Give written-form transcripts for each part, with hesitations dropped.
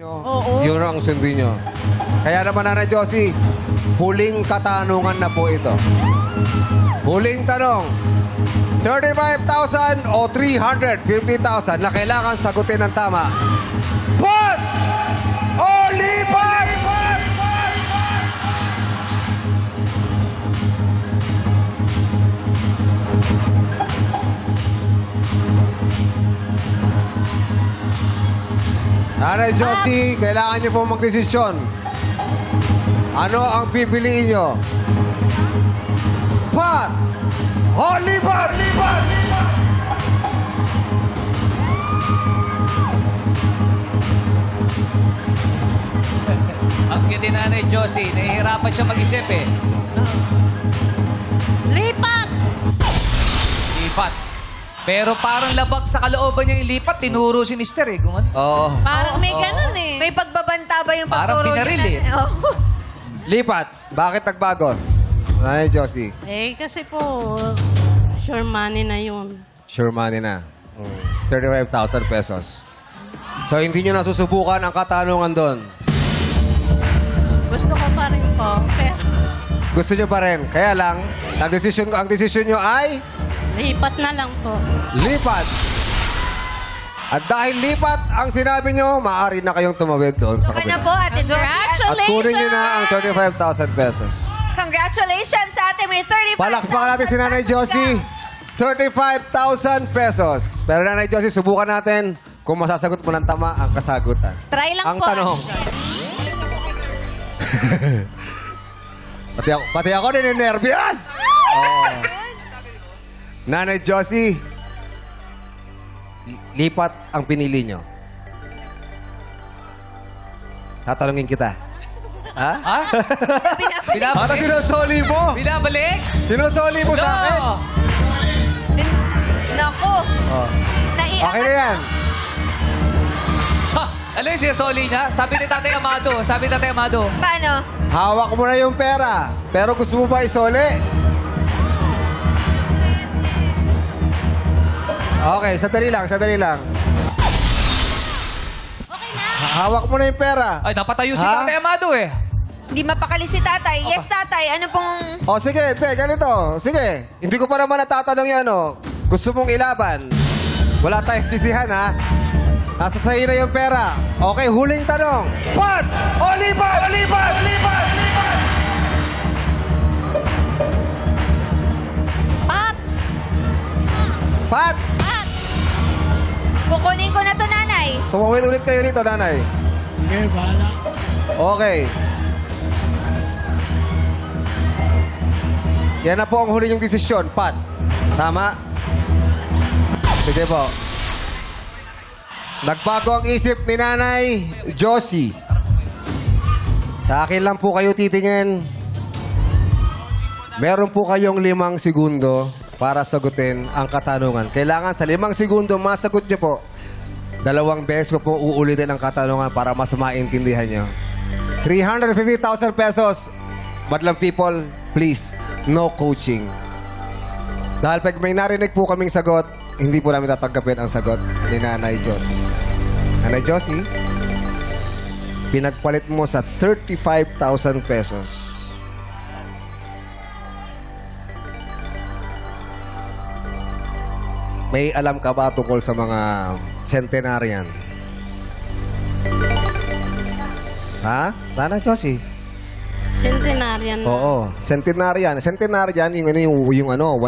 Oo. Yun ang sundin nyo. Kaya naman, Nanay Josie, huling katanungan na po ito. Huling tanong, 35,000 o 350,000 na kailangan sagutin ng tama. Pot o lipat? Nanay Josie, kailangan niyo po magdesisyon. Ano ang pipiliin niyo? Pot o lipat? Ang cute ni Nanay Josie, nahihirapan siya mag-isip eh. Lipat! Lipat. Pero parang labag sa kalooban niya yung lipat, tinuro si Mister eh. Kung ano. Oo. Parang may ganun eh. May pagbabanta ba yung Parang pagturo pinaril niya? eh. Oo. Lipat. Bakit nagbago? Nanay Josie, Kasi po, sure money na yun. sure money na. 35,000 pesos. So, hindi nyo nasusubukan ang katanungan doon. Gusto ko pa rin po. Pero Gusto nyo pa rin. Kaya lang, ang desisyon nyo ay lipat na lang po. lipat. At dahil lipat ang sinabi nyo, maaari na kayong tumawid doon sa Kaya na kabila. po, Ate Josie. At kunin nyo na ang 35,000 pesos. Congratulations sa ate. May 35,000. Palakpakan natin si Nanay Josie. 35,000 pesos. Pero Nanay Josie, subukan natin kung masasagot mo ng tama ang kasagutan. Try lang Ang po. tanong. pati ako nininervyos. Oh. Nanay Josie, lipat ang pinili nyo. Tatanungin kita. Ha? Ha? Para Binabalik? sinusoli mo. Binabalik? Sinusoli mo sa akin. No! Naku. Oh. Naiangat Okay na yan. Alam yung sinasoli niya? Sabi ni Tatay Amado. Paano? Hawak mo na yung pera. Pero gusto mo ba isoli? Okay, sandali lang. Okay na. Hawak mo na yung pera. Ay, dapat tayo si Ha? Tatay Amado eh. Hindi mapakali si tatay. Yes, tatay. Ano pong... O sige, ganito. Sige, hindi ko pa naman natatanong yan, o. Gusto mong ilaban. Wala tayong sisihan, ha? Nasa sa'yo na yung pera. Okay, huling tanong. Pat! O lipat! Pat! Pat! Kukunin ko na to, nanay. Tumawid ulit kayo rito, nanay. Sige, bahala. Okay. Yan na po ang huli yung desisyon, Pat. Tama? Sige po. Nagbago ang isip ni Nanay Josie. Sa akin lang po kayo titingin. Meron po kayong 5 segundo para sagutin ang katanungan. Kailangan sa 5 segundo masagot nyo po. 2 beses ko po uulitin ang katanungan para mas maintindihan nyo. 350,000 pesos. Madlang people, please, no coaching. Dahil pag may narinig po kaming sagot, hindi po namin tatanggapin ang sagot ni Nanay Josie. Nanay Josie, pinagpalit mo sa 35,000 pesos. May alam ka ba tungkol sa mga centenarian? Ha? Nanay Josie? Centenarian. Oo. Centenarian. Centenarian, yung 100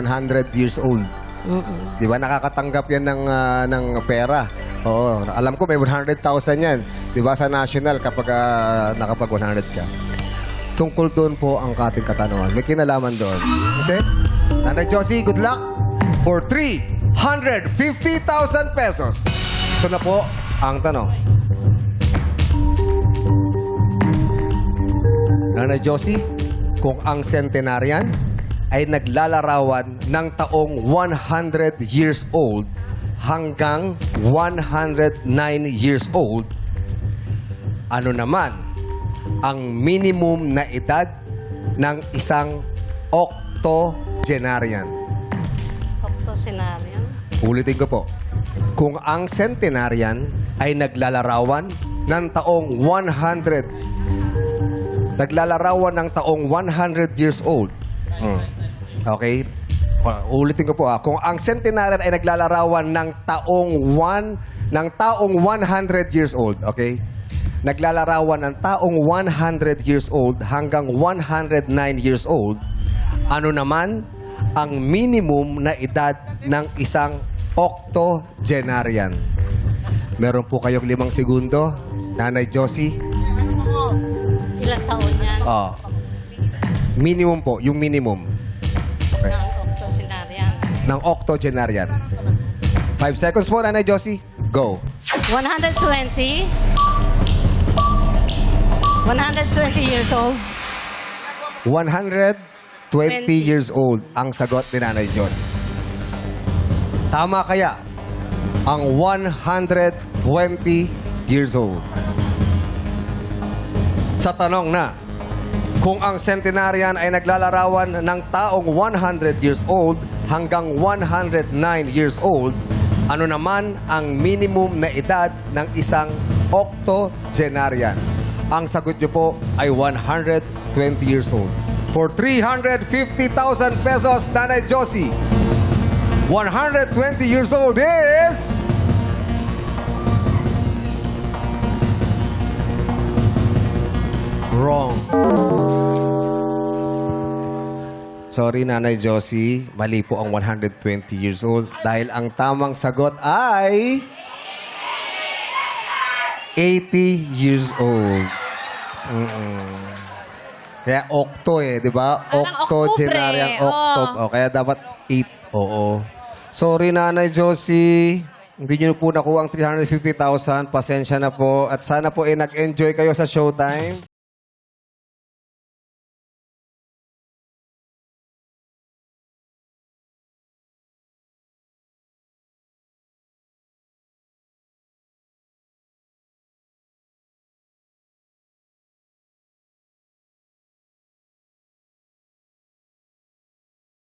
years old. Mm-mm. Di ba? Nakakatanggap yan ng pera. Oo. Alam ko may 100,000 yan. Di ba? Sa national kapag nakapag 100 ka. Tungkol doon po ang ating katanungan. May kinalaman doon. Okay? Nanay Josie, good luck for 350,000 pesos. Ito na po ang tanong. Nanay Josie, kung ang centenarian ay naglalarawan ng taong 100 years old hanggang 109 years old, ano naman ang minimum na edad ng isang octogenarian? Octogenarian. Ulitin ko po. Kung ang centenarian ay naglalarawan ng taong 100. Naglalarawan ng taong 100 years old. Okay? Ulitin ko po Kung ang centenarian ay naglalarawan ng taong 100 years old, okay? Naglalarawan ng taong 100 years old hanggang 109 years old, ano naman ang minimum na edad ng isang octogenarian? Meron po kayong 5 segundo. Nanay Josie. Ilang taon yan? Minimum po, yung minimum. Okay. Ng octogenarian. Ng octogenarian. 5 seconds po, Nanay Josie. Go. 120 years old. 120 years old ang sagot ni Nanay Josie. Tama kaya ang 120 years old? Sa tanong na, kung ang centenarian ay naglalarawan ng taong 100 years old hanggang 109 years old, ano naman ang minimum na edad ng isang octogenarian? Ang sagot niyo po ay 120 years old. For 350,000 pesos, Nanay Josie, 120 years old is... Wrong. Sorry, Nanay Josie. Mali po ang 120 years old. Dahil ang tamang sagot ay... 80 years old. Kaya octo di ba? Parang Octogenarian. Oktubre, Octob. Kaya dapat 8. Oo. Sorry, Nanay Josie. Hindi nyo po nakuha ang 350,000. Pasensya na po. At sana po nag-enjoy kayo sa showtime.